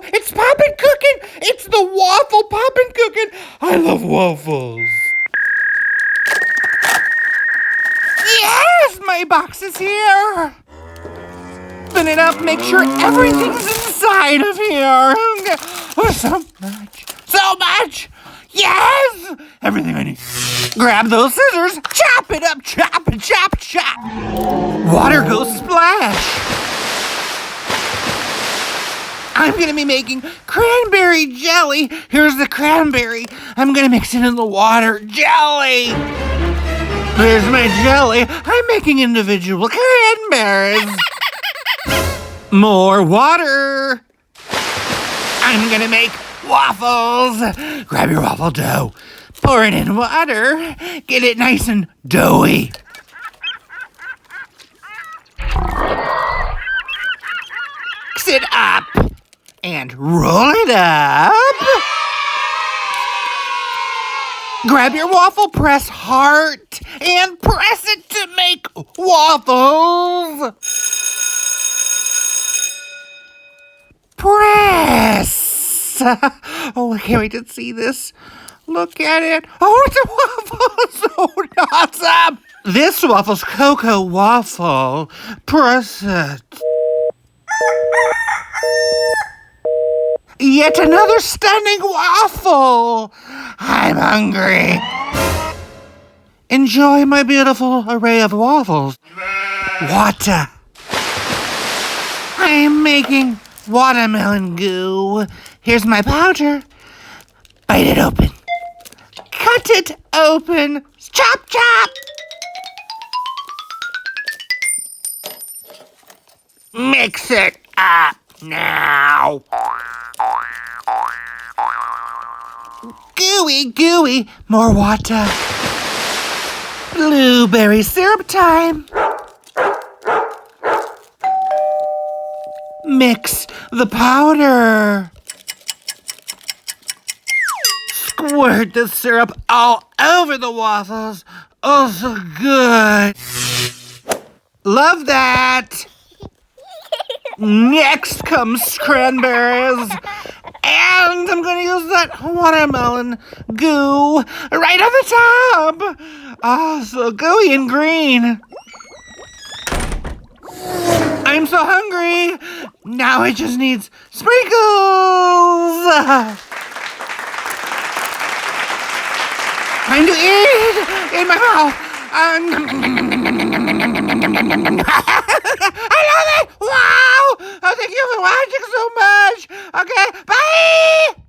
it's Popin'Cookin! It's the waffle Popin'Cookin! I love waffles. Yes, my box is here. Open it up, make sure everything's inside of here. Oh, so much. Yes, everything I need. Grab those scissors, chop it up, chop. Water goes splash. I'm gonna be making cranberry jelly. Here's the cranberry. I'm gonna mix it in the water. Jelly! There's my jelly. I'm making individual cranberries. More water. I'm gonna make waffles. Grab your waffle dough. Pour it in water. Get it nice and doughy. Mix it up. And roll it up. Grab your waffle press heart and press it to make waffles. Press. Oh, I can't wait to see this. Look at it. Oh, it's a waffle. So awesome. This waffle's cocoa waffle. Press it. Yet another stunning waffle! I'm hungry. Enjoy my beautiful array of waffles. Water. I'm making watermelon goo. Here's my powder. Bite it open. Cut it open. Chop, chop. Mix it up now. Gooey, more water. Blueberry syrup time. Mix the powder. Squirt the syrup all over the waffles. Oh, so good. Love that. Next comes cranberries. And I'm going to use that watermelon goo right on the top. Oh, so gooey and green. I'm so hungry. Now it just needs sprinkles. Time to eat in my mouth. I love it. Wow. Oh, thank you for watching so much. Okay, bye.